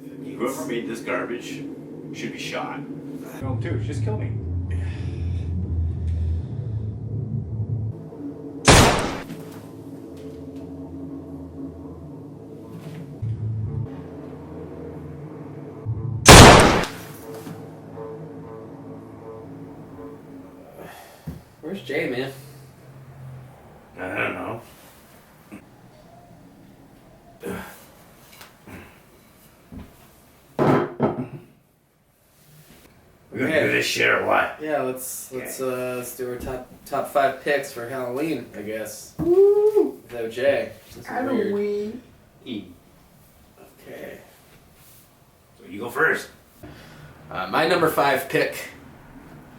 Whoever made this garbage should be shot. No, dude, just kill me. Where's Jay, man? I don't know. We're gonna do this shit or what? Yeah, let's do our top 5 picks for Halloween, I guess. Woo! Without Jay. Halloween. Okay. So you go first. My number 5 pick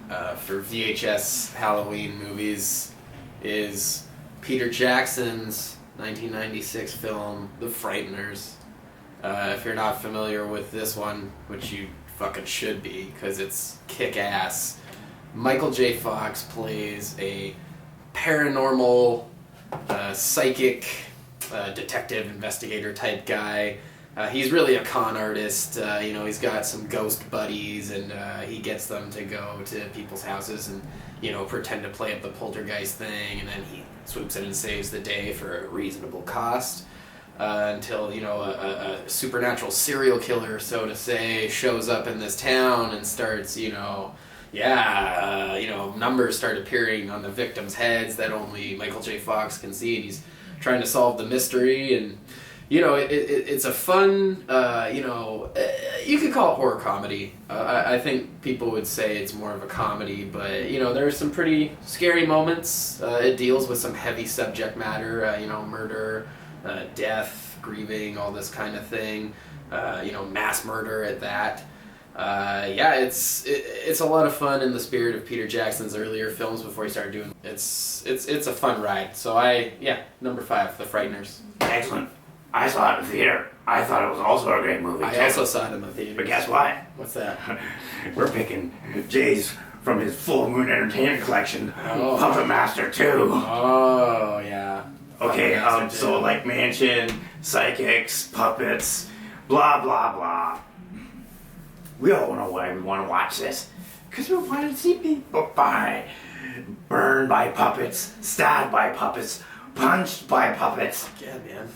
for VHS Halloween movies is Peter Jackson's 1996 film, The Frighteners. If you're not familiar with this one, which you fucking should be, because it's kick-ass, Michael J. Fox plays a paranormal, psychic, detective, investigator type guy. He's really a con artist. He's got some ghost buddies, and he gets them to go to people's houses and, pretend to play up the poltergeist thing, and then he swoops in and saves the day for a reasonable cost. Until, a supernatural serial killer, so to say, shows up in this town and starts, numbers start appearing on the victims' heads that only Michael J. Fox can see, and he's trying to solve the mystery, and it's a fun, you could call it horror comedy. I think people would say it's more of a comedy, but, there's some pretty scary moments. It deals with some heavy subject matter, murder, death, grieving, all this kind of thing. Mass murder at that. It's a lot of fun in the spirit of Peter Jackson's earlier films before he started doing. It's a fun ride. So number 5, The Frighteners. Excellent. I saw it in the theater. I thought it was also a great movie. I also saw it in the theater. But guess what? What's that? We're picking Jay's from his Full Moon Entertainment Collection, Oh. Puppet Master 2. Oh, yeah. Okay, Puppet Master 2. so like Mansion, psychics, puppets, blah, blah, blah. We all know why we want to watch this. Because we want to see people burned by puppets, stabbed by puppets, punched by puppets. Yeah, man.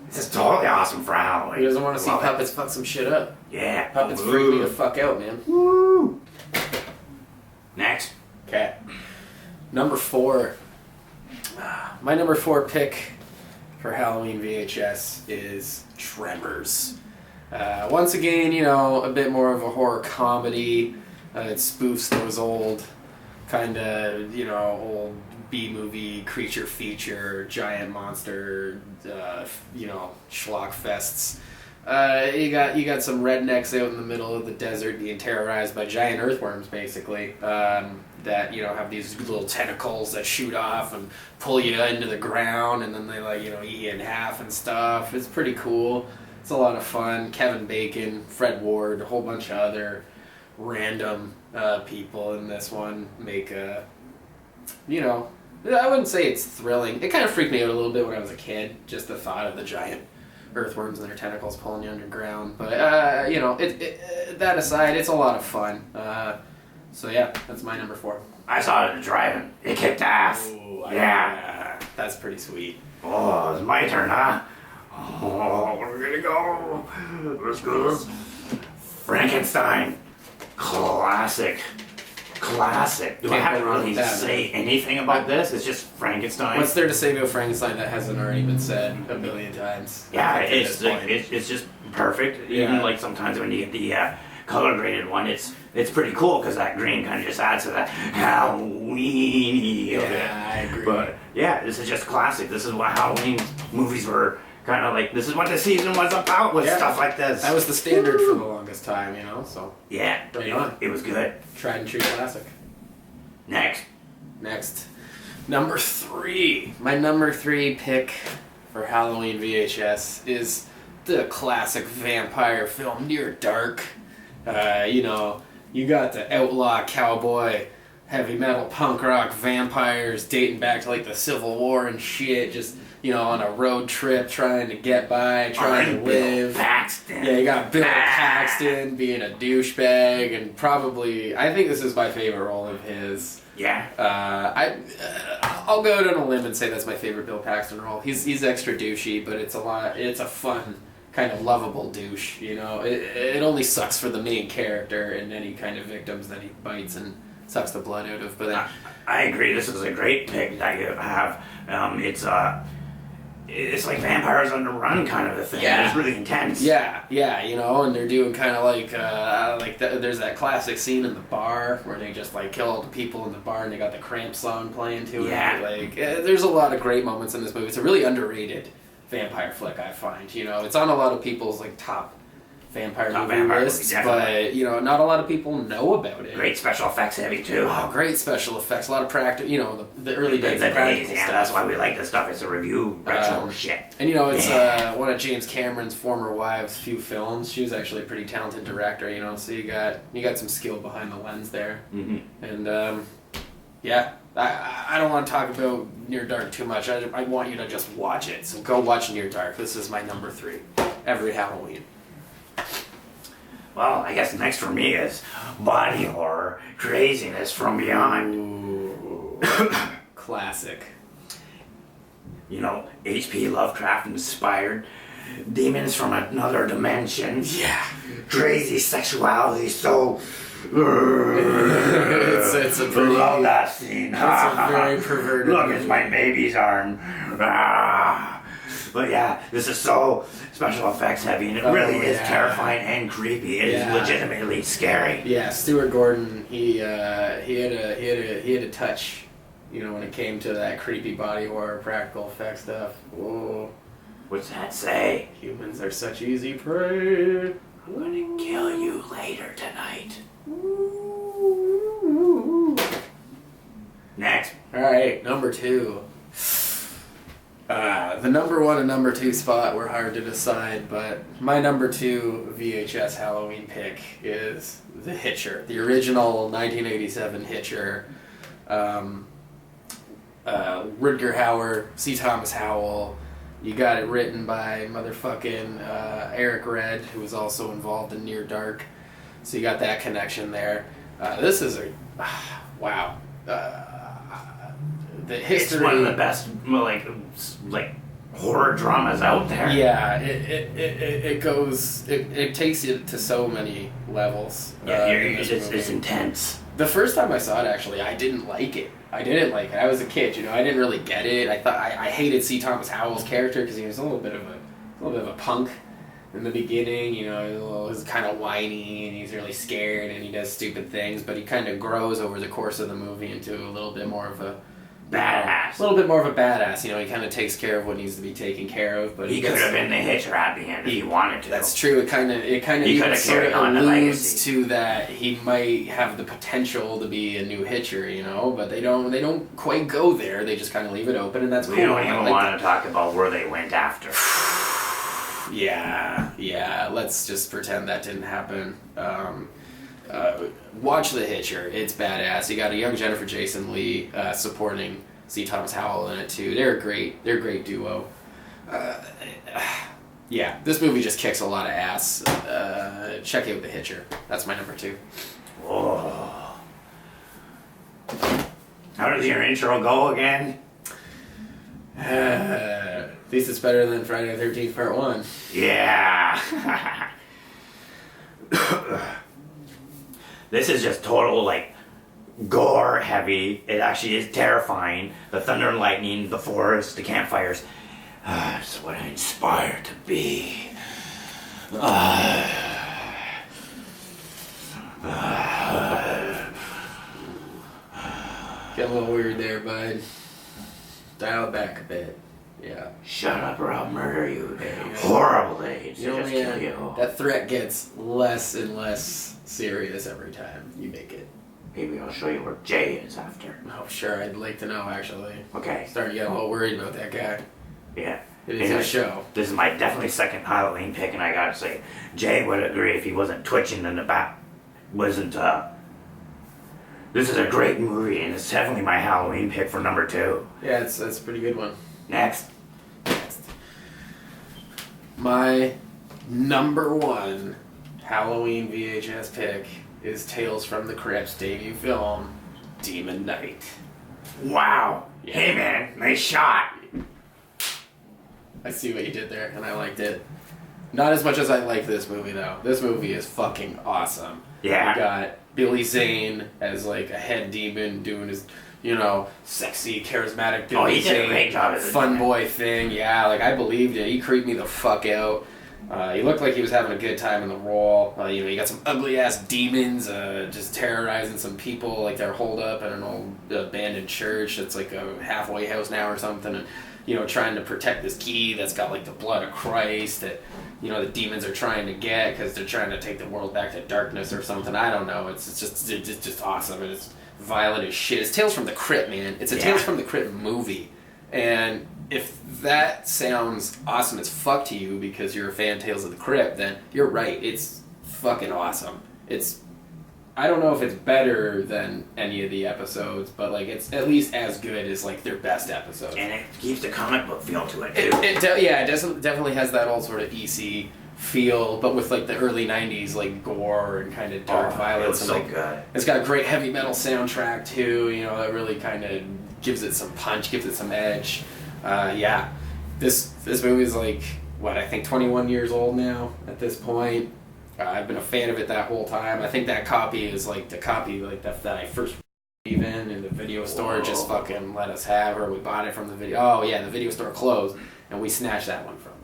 This is totally awesome for Halloween. Who doesn't want to see Love it. puppets fuck some shit up? Yeah. Puppets freak me the fuck out, man. Woo! Next. Okay. Number 4. My number 4 pick for Halloween VHS is Tremors. Once again, a bit more of a horror comedy. It spoofs those old kind of, old B-movie creature feature, giant monster, schlock fests. You got some rednecks out in the middle of the desert being terrorized by giant earthworms, basically, that, have these little tentacles that shoot off and pull you into the ground, and then they, eat you in half and stuff. It's pretty cool. It's a lot of fun. Kevin Bacon, Fred Ward, a whole bunch of other random people in this one make I wouldn't say it's thrilling. It kind of freaked me out a little bit when I was a kid, just the thought of the giant earthworms and their tentacles pulling you underground. But, that aside, it's a lot of fun. That's my number 4. I saw it at the drive-in. It kicked ass. Ooh, Yeah. That's pretty sweet. Oh, it's my turn, huh? Oh, we're gonna go. Let's go. Frankenstein. Classic. Do I have to really say anything about this? It's just Frankenstein. What's there to say about Frankenstein that hasn't already been said a million times? Yeah, At it's this point? it's just perfect. Yeah. Even like sometimes when you get the color graded one, it's pretty cool because that green kind of just adds to that Halloween. Yeah, I agree. But yeah, this is just classic. This is what Halloween movies were kind of like. This is what the season was about with stuff like this. That was the standard for the longest time, so Yeah, Right on. it was good. tried and true classic. Next. Number 3. My number 3 pick for Halloween VHS is the classic vampire film Near Dark. You got the outlaw cowboy, heavy metal punk rock vampires dating back to like the Civil War and shit, just on a road trip trying to get by, trying to live. Bill Paxton. Yeah, you got Bill Paxton being a douchebag, and probably, I think this is my favorite role of his. Yeah. I'll go out on a limb and say that's my favorite Bill Paxton role. He's extra douchey, but it's a fun, kind of lovable douche, It only sucks for the main character and any kind of victims that he bites and sucks the blood out of. But then, I agree. This is a great pick that you have. It's like Vampires on the Run kind of a thing. Yeah. It's really intense. Yeah, and they're doing kind of there's that classic scene in the bar where they just like kill all the people in the bar and they got the Cramp song playing to it. There's a lot of great moments in this movie. It's a really underrated vampire flick, I find. It's on a lot of people's like top vampire movie lists, but not a lot of people know about it. Great special effects heavy too. Oh, great special effects, a lot of practice. The early days of practical stuff. That's why we like this stuff. It's a review retro shit. And it's one of James Cameron's former wives' few films. She was actually a pretty talented director. So you got some skill behind the lens there. Mm-hmm. And I don't want to talk about Near Dark too much. I want you to just watch it. So go watch Near Dark. This is my number 3 every Halloween. Well, I guess next for me is body horror, craziness from beyond. Ooh. Classic. H.P. Lovecraft inspired demons from another dimension. Yeah. Crazy sexuality, so... it's a pretty... Love that scene. It's a very perverted... Look, it's my baby's arm. But yeah, this is so special effects heavy, and it really is terrifying and creepy. It is legitimately scary. Yeah, Stuart Gordon, he had a touch, when it came to that creepy body horror practical effects stuff. Whoa. What's that say? Humans are such easy prey. I'm gonna kill you later tonight. Ooh. Next. All right, number 2. The number 1 and number 2 spot were hard to decide, but my number 2 VHS Halloween pick is The Hitcher, the original 1987 Hitcher. Rutger Hauer, C. Thomas Howell. You got it written by motherfucking Eric Red, who was also involved in Near Dark. So you got that connection there. This is wow. The history. It's one of the best like horror dramas out there. Yeah, it goes. It takes you to so many levels. Yeah, it's intense. The first time I saw it, actually, I didn't like it. I was a kid, I didn't really get it. I thought I hated C. Thomas Howell's character because he was a little bit of a punk in the beginning. He was kind of whiny and he's really scared and he does stupid things. But he kind of grows over the course of the movie into a little bit more of a badass. A little bit more of a badass. He kind of takes care of what needs to be taken care of. But he could have been the Hitcher at the end if he wanted to. That's true. It kind of even sort of alludes to that he might have the potential to be a new Hitcher, but they don't quite go there. They just kind of leave it open, and that's cool. We don't even want to talk about where they went after. Yeah. Let's just pretend that didn't happen. Watch The Hitcher. It's badass. You got a young Jennifer Jason Leigh supporting C. Thomas Howell in it too. They're a great duo. This movie just kicks a lot of ass. Check out The Hitcher. That's my number 2. Oh. How does your intro go again? At least it's better than Friday the 13th Part 1. Yeah. This is just total, gore heavy. It actually is terrifying. The thunder and lightning, the forest, the campfires. It's what I'm inspired to be. Get a little weird there, bud. Dial it back a bit. Yeah. Shut up or I'll murder you. Horribly. Kill you. That threat gets less and less serious every time you make it. Maybe I'll show you where Jay is after. Oh, sure. I'd like to know, actually. Okay. Starting to get a little worried about that guy. Yeah. It is a show. This is my definitely second Halloween pick, and I gotta say, Jay would agree if he wasn't twitching in the back. This is a great movie, and it's definitely my Halloween pick for number 2. Yeah, that's a pretty good one. Next. My number one Halloween VHS pick is Tales from the Crypt's debut film, Demon Knight. Wow. Yeah. Hey man, nice shot. I see what you did there, and I liked it. Not as much as I like this movie, though. This movie is fucking awesome. Yeah. You got Billy Zane as, like, a head demon doing his, you know, sexy, charismatic Billy he did a great job as a fun demon. boy thing. Yeah, like, I believed it. He creeped me the fuck out. He looked like he was having a good time in the role. You know, you got some ugly-ass demons just terrorizing some people, like they're holed up in an old abandoned church that's like a halfway house now or something, and, you know, trying to protect this key that's got, like, the blood of Christ that, you know, the demons are trying to get because they're trying to take the world back to darkness or something. I don't know. It's just awesome, and it's violent as shit. It's Tales from the Crypt, man. It's a Tales from the Crypt movie. And if that sounds awesome as fuck to you because you're a fan of Tales of the Crypt, then you're right. It's fucking awesome. I don't know if it's better than any of the episodes, but, like, it's at least as good as, like, their best episodes. And it keeps the comic book feel to it, too. It definitely has that old sort of EC feel, but with, like, the early 90s, like, gore and kind of dark violence. It was so and, like, good. It's got a great heavy metal soundtrack, too, you know, that really kind of gives it some punch, gives it some edge. This movie is, like, I think 21 years old now at this point. I've been a fan of it that whole time. I think that copy is, like, the copy, like, that I first even in the video store just fucking let us have, or we bought it from the video. Oh, yeah, the video store closed, and we snatched that one from it.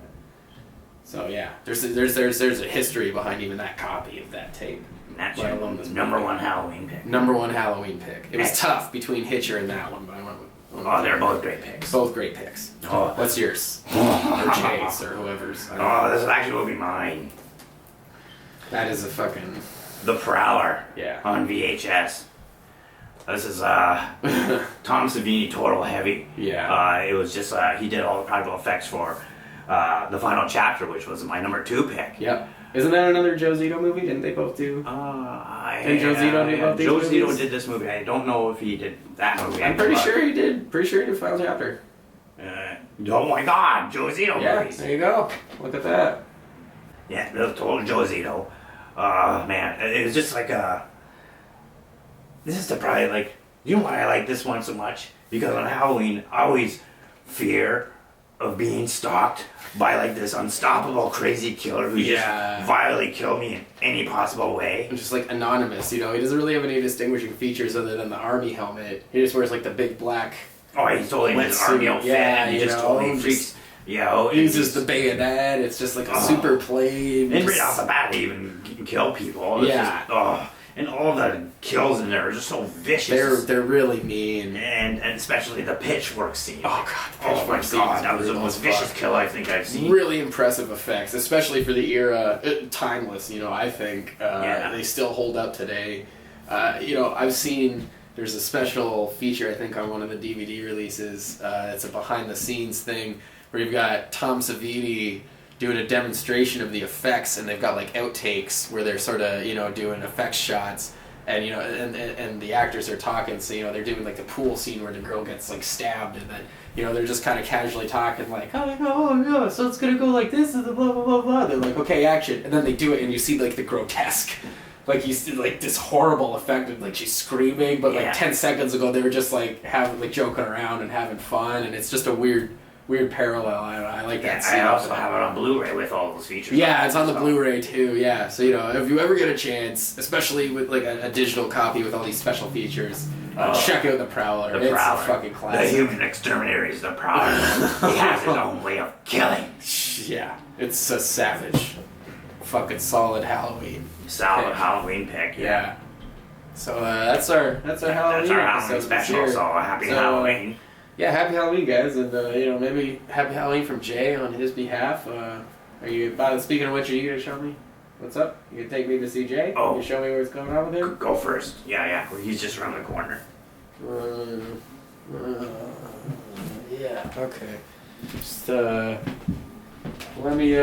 So, yeah, there's a history behind even that copy of that tape. That's Let your alone this number movie. one Halloween pick. Number one Halloween pick. It was tough between Hitcher and that one, but I went with... They're both great picks. Both great picks. Oh. What's yours? Or Jay's, or whoever's. I don't know. This actually will be mine. That is a fucking... The Prowler. Yeah. On VHS. This is Tom Savini, Total Heavy. Yeah. It was just he did all the practical effects for the final chapter, which was my number 2 pick. Yep. Isn't that another Joe Zito movie? Didn't they both do? And Joe Zito did both these Joe movies? Zito did this movie. I don't know if he did that movie. I'm pretty sure he did. Pretty sure he did Final Chapter. Oh my God, Joe Zito Yeah, movies. there you go. Look at that. Yeah, the total Joe Zito. Man, it was just like this is the probably like, you know why I like this one so much? Because on Halloween, I always fear of being stalked by like this unstoppable crazy killer who just violently kill me in any possible way. Just like anonymous, you know, he doesn't really have any distinguishing features other than the army helmet. He just wears like the big black. Oh, he's totally in his wetsuit. army outfit. Yeah, and he you just know, totally freaks. Yeah, He uses the bayonet. It's just like a super plane. And right off the bat, they even kill people. It's just, and all the kills in there are just so vicious. They're really mean. And especially the pitchwork scene. Oh God! Oh my God! That was the most vicious kill I think I've seen. Really impressive effects, especially for the era. Timeless, you know. I think they still hold up today. You know, I've seen. There's a special feature I think on one of the DVD releases. It's a behind-the-scenes thing where you've got Tom Savini doing a demonstration of the effects, and they've got like outtakes where they're sort of, you know, doing effects shots, and you know, and the actors are talking, so you know they're doing like the pool scene where the girl gets like stabbed, and then you know they're just kind of casually talking like, oh yeah, so it's gonna go like this, and blah blah blah blah. They're like, okay, action, and then they do it, and you see like the grotesque. Like you see like this horrible effect of like she's screaming, but like 10 seconds ago they were just like joking around and having fun, and it's just a weird parallel. I like that scene. I also have it on Blu-ray with all those features. Yeah, it's on the Blu-ray too. Yeah, so you know if you ever get a chance, especially with like a digital copy with all these special features, check out the Prowler. It's a fucking classic. The human exterminator is the Prowler. He has his own way of killing. Yeah, it's a savage, fucking solid Halloween. Solid Halloween pick. Yeah. So that's our Halloween. That's our Halloween special. So happy Halloween. Yeah, happy Halloween, guys, and you know maybe happy Halloween from Jay on his behalf. Are you about? Speaking of which, are you gonna show me what's up? You gonna take me to see Jay? Oh, you show me what's going on with him. Go first. Yeah. He's just around the corner. Yeah. Okay. Just let me